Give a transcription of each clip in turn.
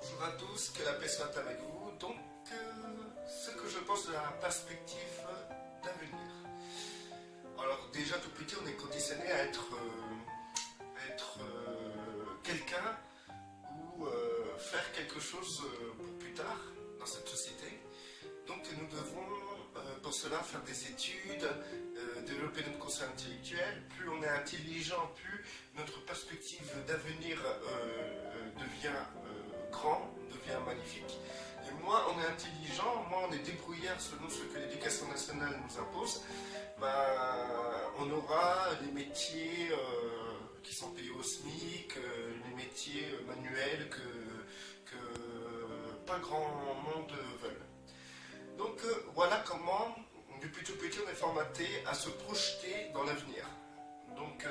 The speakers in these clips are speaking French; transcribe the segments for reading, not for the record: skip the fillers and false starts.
Bonjour à tous, que la paix soit avec vous. Donc, ce que je pense de la perspective d'avenir. Alors, déjà tout petit, on est conditionné à être quelqu'un ou faire quelque chose pour plus tard dans cette société. Donc, nous devons pour cela faire des études, développer notre conscience intellectuelle. Plus on est intelligent, plus notre perspective d'avenir devient grand, devient magnifique. Et moins on est intelligent, moins on est débrouillard selon ce que l'éducation nationale nous impose, on aura les métiers qui sont payés au SMIC, les métiers manuels que pas grand monde veulent. Donc voilà comment, depuis tout petit, on est formaté à se projeter dans l'avenir. Donc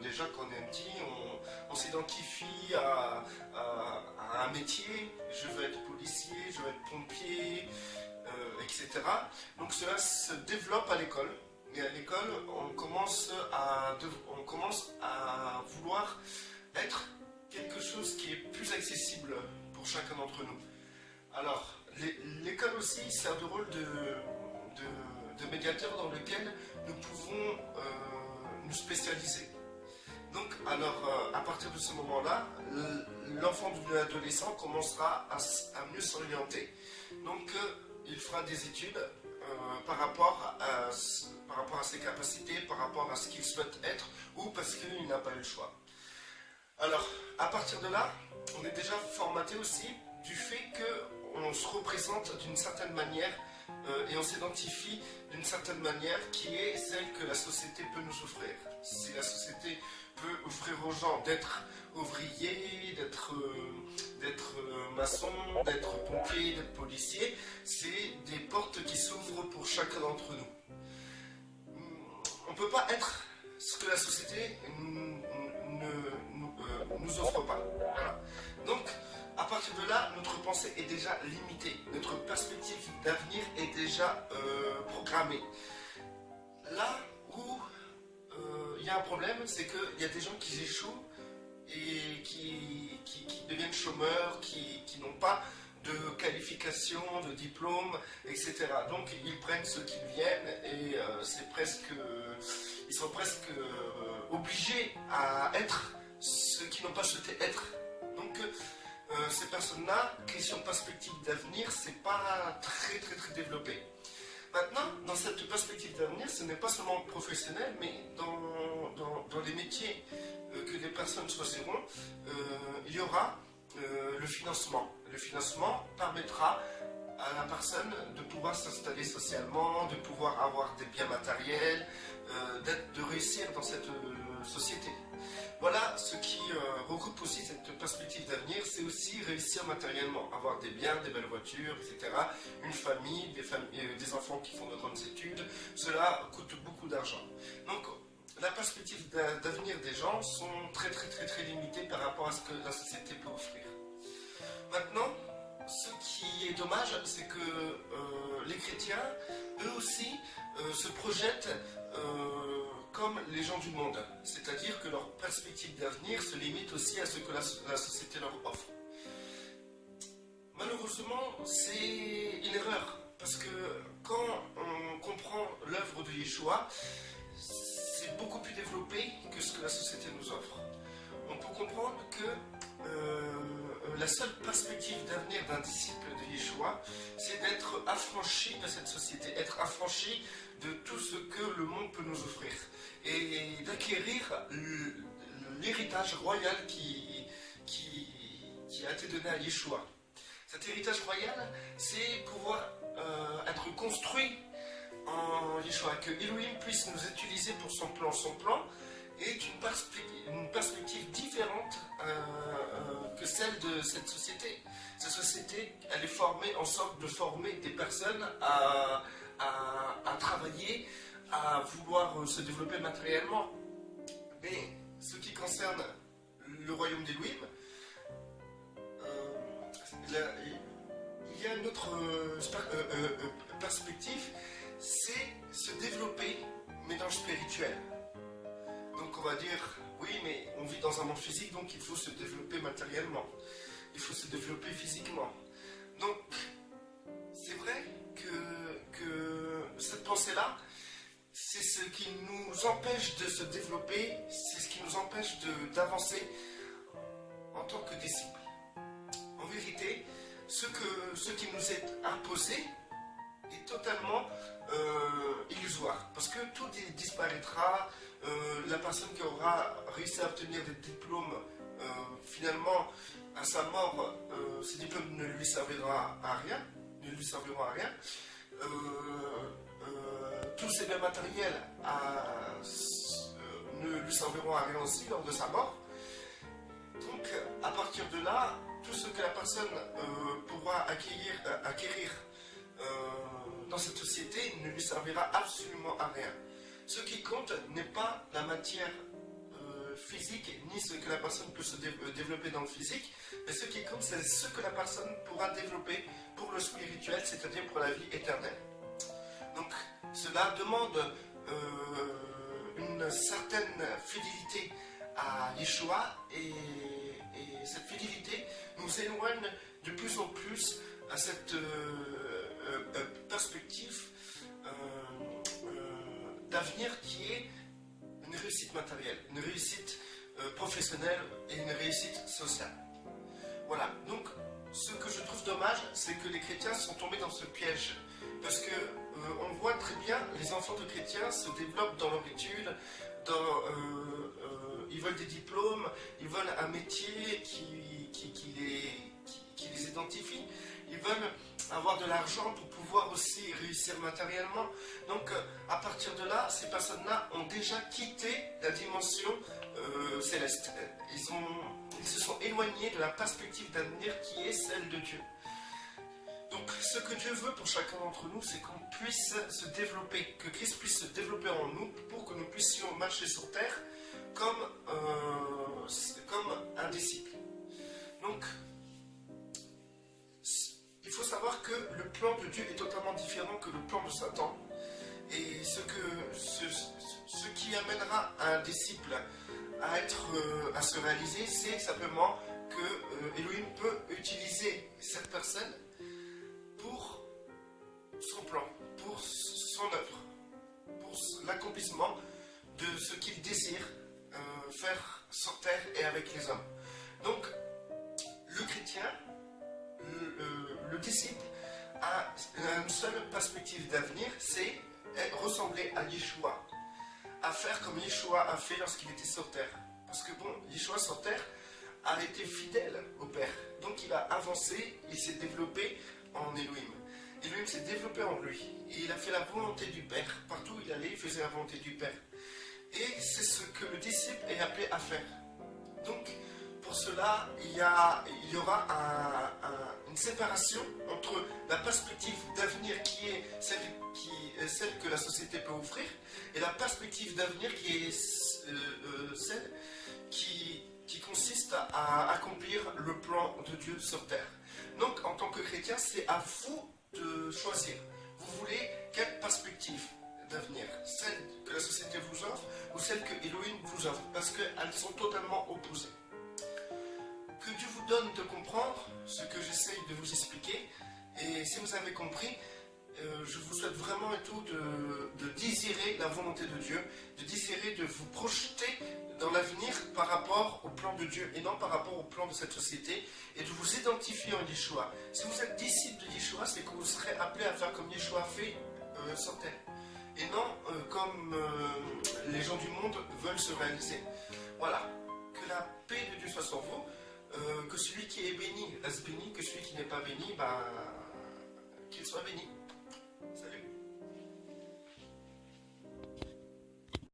déjà quand on est petit, on s'identifie à un métier, je veux être policier, je veux être pompier, etc. Donc cela se développe à l'école. Et à l'école, on commence à vouloir être quelque chose qui est plus accessible pour chacun d'entre nous. Alors, l'école aussi sert de rôle de médiateur dans lequel nous pouvons nous spécialiser. Donc, alors, à partir de ce moment-là, l'enfant ou l'adolescent commencera à mieux s'orienter. Donc, il fera des études par rapport à ses capacités, par rapport à ce qu'il souhaite être, ou parce qu'il n'a pas eu le choix. Alors, à partir de là, on est déjà formaté aussi du fait qu'on se représente d'une certaine manière et on s'identifie d'une certaine manière qui est celle que la société peut nous offrir. Si la société peut offrir aux gens d'être ouvriers, d'être maçon, d'être pompier, d'être policier, c'est des portes qui s'ouvrent pour chacun d'entre nous. On ne peut pas être ce que la société ne nous offre pas. Voilà. Donc, à partir de là, notre pensée est déjà limitée, notre perspective d'avenir est déjà programmée. Là où il y a un problème, c'est qu'il y a des gens qui échouent et qui deviennent chômeurs, qui n'ont pas de qualification, de diplôme, etc. Donc ils prennent ce qu'ils viennent et ils sont presque obligés à être ce qu'ils n'ont pas souhaité être. Donc ces personnes-là, question perspective d'avenir, c'est pas très développé. Maintenant, dans cette perspective d'avenir, ce n'est pas seulement professionnel, mais dans les métiers que les personnes choisiront, il y aura le financement. Le financement permettra à la personne de pouvoir s'installer socialement, de pouvoir avoir des biens matériels, de réussir dans cette société. Voilà ce qui regroupe aussi cette perspective d'avenir, c'est aussi réussir matériellement, avoir des biens, des belles voitures, etc. Une famille, des enfants qui font de grandes études, cela coûte beaucoup d'argent. Donc la perspective d'avenir des gens sont très limitées par rapport à ce que la société peut offrir. Maintenant, ce qui est dommage, c'est que les chrétiens, eux aussi, se projettent comme les gens du monde. C'est-à-dire que leur perspective d'avenir se limite aussi à ce que la société leur offre. Malheureusement, c'est une erreur. Parce que quand on comprend l'œuvre de Yeshua, c'est beaucoup plus développé que ce que la société nous offre. On peut comprendre que la seule perspective d'avenir d'un disciple de Yeshua, c'est d'être affranchi de cette société, être affranchi de tout ce que le monde peut nous offrir et d'acquérir l'héritage royal qui a été donné à Yeshua. Cet héritage royal, c'est pouvoir être construit en Yeshua, que Elohim puisse nous utiliser pour son plan. Son plan est une perspective différente que celle de cette société. Cette société, elle est formée en sorte de former des personnes à travailler, à vouloir se développer matériellement. Mais ce qui concerne le royaume d'Elohim, il y a une autre perspective, c'est se développer, mais dans le spirituel. Donc on va dire, oui, mais on vit dans un monde physique, donc il faut se développer matériellement. Il faut se développer physiquement. Donc, c'est vrai que cette pensée-là, c'est ce qui nous empêche de se développer, c'est ce qui nous empêche d'avancer en tant que disciples. En vérité, ce qui nous est imposé est totalement illusoire, parce que tout disparaîtra. La personne qui aura réussi à obtenir des diplômes, finalement, à sa mort, ces diplômes ne lui serviront à rien. Tous ces biens matériels ne lui serviront à rien aussi lors de sa mort. Donc, à partir de là, tout ce que la personne pourra acquérir dans cette société ne lui servira absolument à rien. Ce qui compte n'est pas la matière physique, ni ce que la personne peut se développer dans le physique, mais ce qui compte, c'est ce que la personne pourra développer pour le spirituel, c'est-à-dire pour la vie éternelle. Donc, cela demande une certaine fidélité à Yeshua, et cette fidélité nous éloigne de plus en plus à cette perspective d'avenir qui est une réussite matérielle, une réussite professionnelle et une réussite sociale. Voilà, donc ce que je trouve dommage, c'est que les chrétiens sont tombés dans ce piège, parce que on voit très bien, les enfants de chrétiens se développent dans leur étude, ils veulent des diplômes, ils veulent un métier qui les identifie, ils veulent avoir de l'argent pour pouvoir aussi réussir matériellement. Donc à partir de là, ces personnes-là ont déjà quitté la dimension céleste. Ils se sont éloignés de la perspective d'avenir qui est celle de Dieu. Donc ce que Dieu veut pour chacun d'entre nous, c'est qu'on puisse se développer, que Christ puisse se développer en nous pour que nous puissions marcher sur terre comme un disciple. Donc, il faut savoir que le plan de Dieu est totalement différent que le plan de Satan. Et ce qui amènera un disciple à se réaliser, c'est simplement que Elohim peut utiliser cette personne pour son plan, pour son œuvre, pour l'accomplissement de ce qu'il désire faire sur terre et avec les hommes. Donc, le chrétien, le disciple, a une seule perspective d'avenir, c'est ressembler à Yeshua, à faire comme Yeshua a fait lorsqu'il était sur terre. Parce que bon, Yeshua sur terre a été fidèle au Père. Donc il a avancé, il s'est développé en Elohim. Elohim s'est développé en lui. Et il a fait la volonté du Père. Partout où il allait, il faisait la volonté du Père. Et c'est ce que le disciple est appelé à faire. Donc, pour cela, il y aura une séparation entre la perspective d'avenir qui est celle que la société peut offrir et la perspective d'avenir qui est celle qui consiste à accomplir le plan de Dieu sur terre. Donc, en tant que chrétien, c'est à vous de choisir. Vous voulez quelle perspective d'avenir? Celle que la société vous offre ou celle que Elohim vous offre? Parce qu'elles sont totalement opposées. Que Dieu vous donne de comprendre ce que j'essaye de vous expliquer. Et si vous avez compris, je vous souhaite vraiment et tout de désirer la volonté de Dieu, de désirer de vous projeter dans l'avenir par rapport au plan de Dieu et non par rapport au plan de cette société, et de vous identifier en Yeshua. Si vous êtes disciple de Yeshua, c'est que vous serez appelé à faire comme Yeshua a fait sur terre, et non comme les gens du monde veulent se réaliser. Voilà, que la paix de Dieu soit sur vous, que celui qui est béni reste béni, que celui qui n'est pas béni, qu'il soit béni.